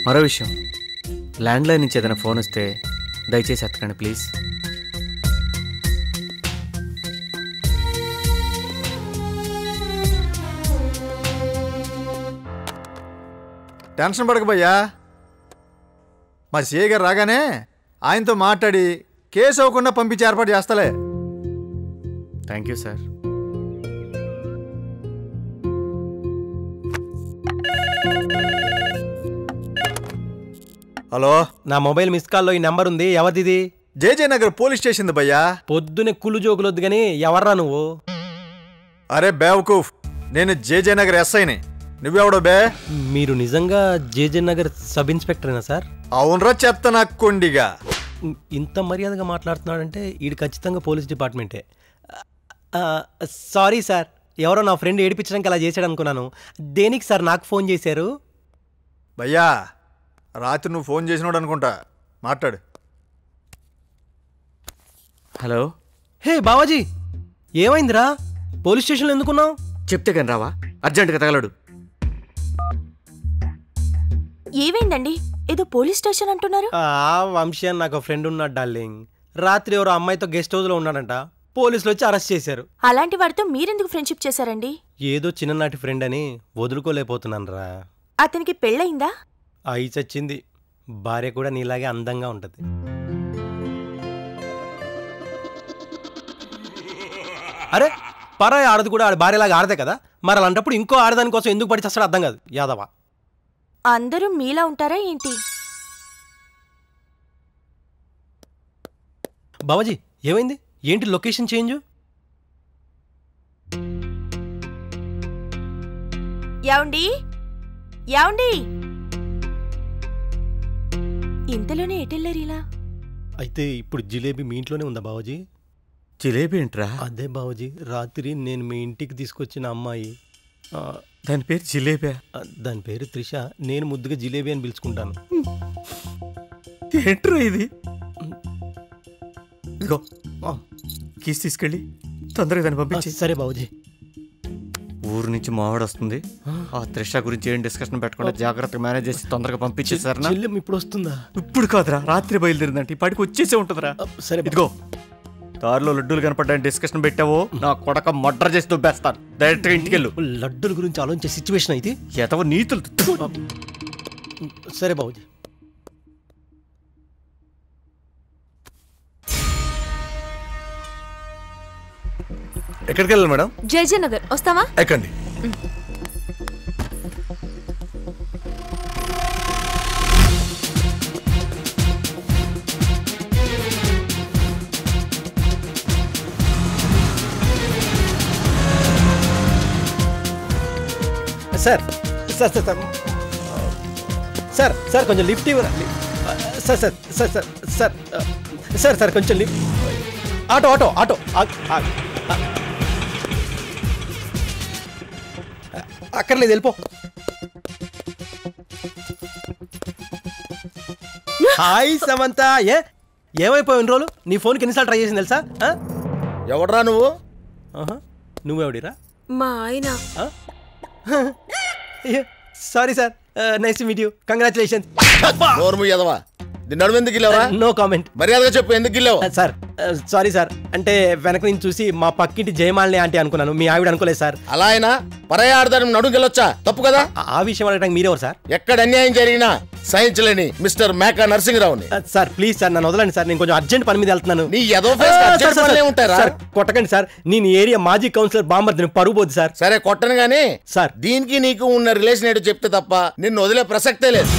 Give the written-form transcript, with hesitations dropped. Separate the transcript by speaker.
Speaker 1: మరో విషయం, ల్యాండ్లైన్ నుంచి ఏదైనా ఫోన్ వస్తే దయచేసి ఎత్తకండి ప్లీజ్.
Speaker 2: టెన్షన్ పడక భయ్యా, మా సిఐ గారు రాగానే ఆయనతో మాట్లాడి కేసు అవ్వకుండా పంపించి ఏర్పాటు చేస్తలే.
Speaker 1: Thank you sir.
Speaker 2: హలో,
Speaker 3: నా మొబైల్ మిస్ కాల్లో ఈ నెంబర్ ఉంది, ఎవరిది?
Speaker 2: జేజే నగర్ పోలీస్ స్టేషన్ భయ్యా.
Speaker 3: పొద్దునే కుళ్ళు జోకులొద్దు కానీ ఎవర్రా నువ్వు?
Speaker 2: అరే బేవకూఫ్, నేను జేజే నగర్ ఎస్ఐని. నువ్వెవడో బే?
Speaker 3: మీరు నిజంగా జేజే నగర్ సబ్ ఇన్స్పెక్టరేనా సార్?
Speaker 2: అవునరా, చెత్త నక్కొండిగా.
Speaker 3: ఇంత మర్యాదగా మాట్లాడుతున్నాడంటే ఈడు ఖచ్చితంగా పోలీస్ డిపార్ట్మెంటే. సారీ సార్, ఎవరో నా ఫ్రెండ్ ఏడిపించడానికి అలా చేశాడు అనుకున్నాను. దేనికి సార్ నాకు ఫోన్ చేశారు?
Speaker 2: భయ్యా, రాత్రి నువ్వు ఫోన్ చేసినాడు అనుకుంటా, మాట్లాడు.
Speaker 1: హలో.
Speaker 3: హే బావాజీ, ఏమైందిరా? పోలీస్ స్టేషన్లో ఎందుకున్నావు?
Speaker 1: చెప్తే కానీ రావా? అర్జెంటుగా తగలడు.
Speaker 4: ఏమైందండి? ఏదో పోలీస్ స్టేషన్ అంటున్నారు.
Speaker 3: వంశీ అని నాకు ఫ్రెండ్ ఉన్నాడు డార్లింగ్. రాత్రి ఎవరో అమ్మాయితో గెస్ట్ హౌస్లో ఉన్నాడంట. పోలీసులు వచ్చి అరెస్ట్ చేశారు.
Speaker 4: అలాంటి వాడితో మీరెందుకు ఫ్రెండ్షిప్ చేశారండి?
Speaker 3: ఏదో చిన్ననాటి ఫ్రెండ్ అని వదులుకోలేకపోతున్నాను రా.
Speaker 4: అతనికి పెళ్ళయిందా?
Speaker 3: అయి చచ్చింది. భార్య కూడా నీలాగే అందంగా ఉంటది. అరే పరాయి ఆడది కూడా ఆడ భార్యలాగా ఆడదే కదా, మరి అలాంటప్పుడు ఇంకో ఆడదాని కోసం ఎందుకు పడి చస్తాడు అర్థం కాదు యాదవా.
Speaker 4: అందరూ మీలా ఉంటారా ఏంటి?
Speaker 3: బాబాజీ ఏమైంది? ఏంటి లొకేషన్ చేంజ్?
Speaker 4: యావండి యావండి, ఇంతలోనే ఎటెళ్ళారు ఇలా?
Speaker 3: అయితే ఇప్పుడు జిలేబీ మీ ఇంట్లోనే ఉందా బాబాజీ?
Speaker 1: జిలేబీ ఏంట్రా?
Speaker 3: అదే బాబాజీ, రాత్రి నేను మీ ఇంటికి తీసుకొచ్చిన అమ్మాయి.
Speaker 1: దాని పేరు జిలేబీ?
Speaker 3: దాని పేరు త్రిష. నేను ముద్దుగా జిలేబీ అని పిలుచుకుంటాను.
Speaker 1: ఏంట్రా ఇది? ఇదిగో కీస్ తీసుకెళ్ళి తొందరగా దాన్ని పంపించి.
Speaker 3: సరే బాబుజీ.
Speaker 1: ఊరు నుంచి మావాడు వస్తుంది. ఆ త్రిష గురించి ఏం డిస్కషన్ పెట్టకుండా జాగ్రత్తగా మేనేజ్ చేసి తొందరగా పంపించేసారా?
Speaker 3: ఇప్పుడు వస్తుందా?
Speaker 1: ఇప్పుడు కాదురా, రాత్రి బయలుదేరిందంటే ఈ పాటికి వచ్చేసే ఉంటుందిరా.
Speaker 3: సరే
Speaker 1: ఇదిగో దారిలో లడ్డూలు కనపడ్డాయని డిస్కషన్ పెట్టావో నా కొడక మర్డర్ చేసి దుబ్బేస్తాను. డైరెక్ట్గా ఇంటికెళ్ళు.
Speaker 3: లడ్డూల గురించి ఆలోచించే సిచ్యువేషన్ అయితే
Speaker 1: ఎతవ నీతులు.
Speaker 3: సరే బాబుజీ.
Speaker 2: ఎక్కడికి వెళ్ళాలి మేడం?
Speaker 4: జేజే నగర్. వస్తావా?
Speaker 2: ఎక్కండి.
Speaker 3: Sir sir sir sir sir sir కొంచెం లిఫ్ట్ ఇవ్వరా? Sir sir sir sir sir sir sir కొంచెం లిఫ్ట్. ఆటో ఆటో ఆటో అక్కర్లేదు, వెళ్ళిపో. హాయ్ సమంత. ఏమైపోయావు ఇన్ని రోజులు? నీ ఫోన్కి ఎన్నిసార్లు ట్రై చేసింది తెలుసా?
Speaker 2: ఎవడరా నువ్వు?
Speaker 3: నువ్వెవడిరా?
Speaker 4: మా ఆయన.
Speaker 3: Sorry sir, nice to meet you, congratulations. No comment.
Speaker 2: మర్యాదగా చెప్పు, ఎందుకు గిల్లావు?
Speaker 3: సార్ సారీ సార్, అంటే వెనక నుంచి చూసి మా పక్కింటి జయమాలిని ఆంటీ అనుకున్నాను, మీ ఆవిడ అనుకోలేదు సార్.
Speaker 2: అలా అయినా పరాయి ఆడదాన్ని నడుకెళ్ళొచ్చా? తప్పు కదా.
Speaker 3: ఆ విషయం అడగడానికి మీరెవరు సార్?
Speaker 2: ఎక్కడ అన్యాయం జరిగినా సహించలేని మిస్టర్ మేకా నరసింహరావుని.
Speaker 3: సార్ ప్లీజ్ సార్, నన్ను వదలండి సార్, నేను కొంచెం అర్జెంట్ పని మీద వెళ్తున్నాను.
Speaker 2: నీ ఏదో ఉంటారా?
Speaker 3: కొట్టకండి సార్, నేను ఏరియా మాజీ కౌన్సిలర్ బాంబర్ది, పరుగు పోద్ది సార్.
Speaker 2: సరే కొట్టను గానీ
Speaker 3: సార్,
Speaker 2: దీనికి నీకు ఉన్న రిలేషన్ ఏంటో చెప్తే తప్ప నిన్ను వదిలే ప్రసక్తే లేదు.